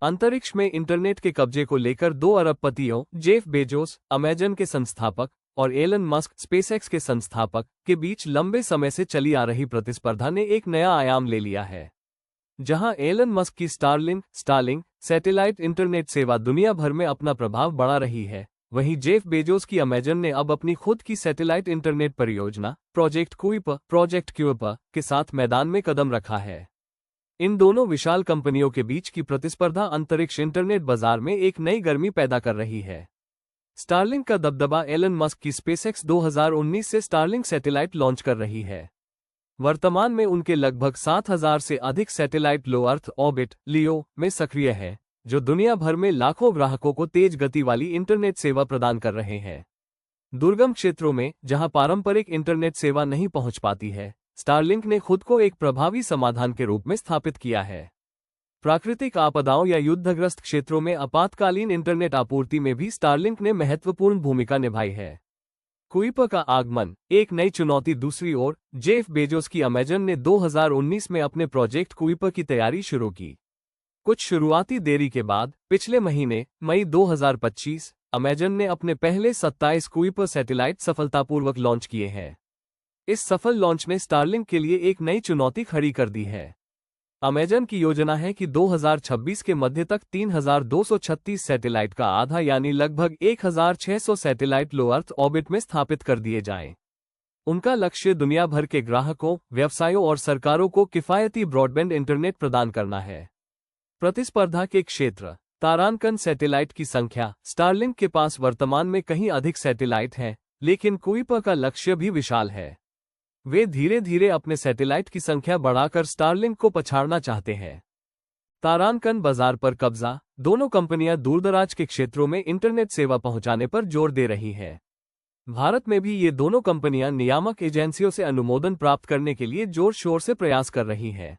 अंतरिक्ष में इंटरनेट के कब्जे को लेकर दो अरबपतियों जेफ बेजोस, अमेजन के संस्थापक, और एलन मस्क, स्पेसएक्स के संस्थापक, के बीच लंबे समय से चली आ रही प्रतिस्पर्धा ने एक नया आयाम ले लिया है। जहां एलन मस्क की स्टारलिंक सैटेलाइट इंटरनेट सेवा दुनिया भर में अपना प्रभाव बढ़ा रही है, वहीं जेफ बेजोस की अमेजन ने अब अपनी खुद की सैटेलाइट इंटरनेट परियोजना प्रोजेक्ट क्यूइपर के साथ मैदान में कदम रखा है। इन दोनों विशाल कंपनियों के बीच की प्रतिस्पर्धा अंतरिक्ष इंटरनेट बाजार में एक नई गर्मी पैदा कर रही है। स्टारलिंक का दबदबा एलन मस्क की स्पेसएक्स 2019 से स्टारलिंक सैटेलाइट लॉन्च कर रही है। वर्तमान में उनके लगभग 7,000 से अधिक सैटेलाइट लो अर्थ ऑर्बिट (LEO) में सक्रिय है, जो दुनिया भर में लाखों ग्राहकों को तेज गति वाली इंटरनेट सेवा प्रदान कर रहे हैं। दुर्गम क्षेत्रों में, जहां पारंपरिक इंटरनेट सेवा नहीं पहुंच पाती है, स्टारलिंक ने खुद को एक प्रभावी समाधान के रूप में स्थापित किया है। प्राकृतिक आपदाओं या युद्धग्रस्त क्षेत्रों में आपातकालीन इंटरनेट आपूर्ति में भी स्टारलिंक ने महत्वपूर्ण भूमिका निभाई है। क्यूइपर का आगमन एक नई चुनौती। दूसरी ओर, जेफ बेजोस की अमेजन ने 2019 में अपने प्रोजेक्ट क्यूइपर की तैयारी शुरू की। कुछ शुरुआती देरी के बाद पिछले महीने मई 2025 अमेजन ने अपने पहले 27 क्यूइपर सैटेलाइट सफलतापूर्वक लॉन्च किए हैं। इस सफल लॉन्च ने स्टारलिंक के लिए एक नई चुनौती खड़ी कर दी है। अमेजन की योजना है कि 2026 के मध्य तक 3,236 सैटेलाइट का आधा यानी लगभग 1,600 सैटेलाइट लो अर्थ ऑर्बिट में स्थापित कर दिए जाएं। उनका लक्ष्य दुनिया भर के ग्राहकों, व्यवसायों और सरकारों को किफायती ब्रॉडबैंड इंटरनेट प्रदान करना है। प्रतिस्पर्धा के क्षेत्र। तारांकन सैटेलाइट की संख्या। स्टारलिंक के पास वर्तमान में कहीं अधिक सैटेलाइट हैं, लेकिन क्यूइपर का लक्ष्य भी विशाल है। वे धीरे धीरे अपने सैटेलाइट की संख्या बढ़ाकर स्टारलिंक को पछाड़ना चाहते हैं। तारांकन बाजार पर कब्जा। दोनों कंपनियां दूरदराज के क्षेत्रों में इंटरनेट सेवा पहुंचाने पर जोर दे रही हैं। भारत में भी ये दोनों कंपनियां नियामक एजेंसियों से अनुमोदन प्राप्त करने के लिए जोर शोर से प्रयास कर रही हैं।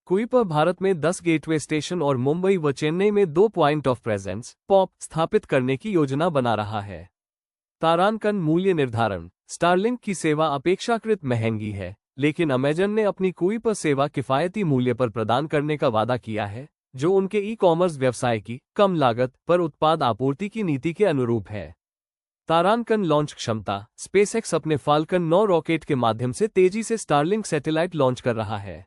क्यूइपर भारत में 10 गेटवे स्टेशन और मुंबई व चेन्नई में 2 पॉइंट ऑफ प्रेजेंस (POP) स्थापित करने की योजना बना रहा है। तारांकन मूल्य निर्धारण। स्टारलिंक की सेवा अपेक्षाकृत महंगी है, लेकिन अमेजन ने अपनी क्यूइपर सेवा किफायती मूल्य पर प्रदान करने का वादा किया है, जो उनके ई-कॉमर्स व्यवसाय की कम लागत पर उत्पाद आपूर्ति की नीति के अनुरूप है। तारांकन लॉन्च क्षमता। स्पेसएक्स अपने फाल्कन 9 रॉकेट के माध्यम से तेजी से स्टारलिंक सैटेलाइट लॉन्च कर रहा है।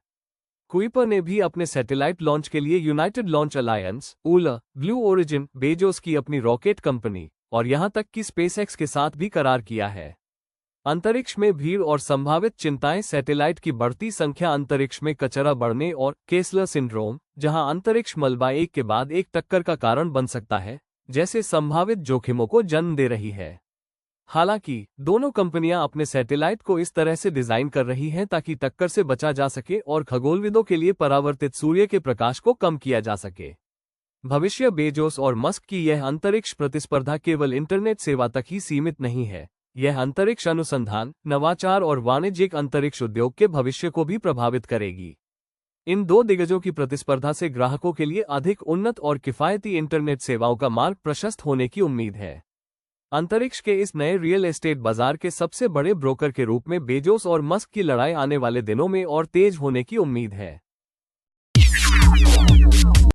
क्यूइपर ने भी अपने सैटेलाइट लॉन्च के लिए United launch alliance (ULA), blue origin, Bezos की अपनी रॉकेट कंपनी और यहां तक कि स्पेसएक्स के साथ भी करार किया है। अंतरिक्ष में भीड़ और संभावित चिंताएं। सैटेलाइट की बढ़ती संख्या अंतरिक्ष में कचरा बढ़ने और केसलर सिंड्रोम, जहां अंतरिक्ष मलबा एक के बाद एक टक्कर का कारण बन सकता है, जैसे संभावित जोखिमों को जन्म दे रही है। हालांकि दोनों कंपनियां अपने सैटेलाइट को इस तरह से डिजाइन कर रही हैं ताकि टक्कर से बचा जा सके और खगोलविदों के लिए परावर्तित सूर्य के प्रकाश को कम किया जा सके। भविष्य। बेजोस और मस्क की यह अंतरिक्ष प्रतिस्पर्धा केवल इंटरनेट सेवा तक ही सीमित नहीं है, यह अंतरिक्ष अनुसंधान, नवाचार और वाणिज्यिक अंतरिक्ष उद्योग के भविष्य को भी प्रभावित करेगी। इन दो दिग्गजों की प्रतिस्पर्धा से ग्राहकों के लिए अधिक उन्नत और किफायती इंटरनेट सेवाओं का मार्ग प्रशस्त होने की उम्मीद है। अंतरिक्ष के इस नए रियल एस्टेट बाजार के सबसे बड़े ब्रोकर के रूप में बेजोस और मस्क की लड़ाई आने वाले दिनों में और तेज होने की उम्मीद है।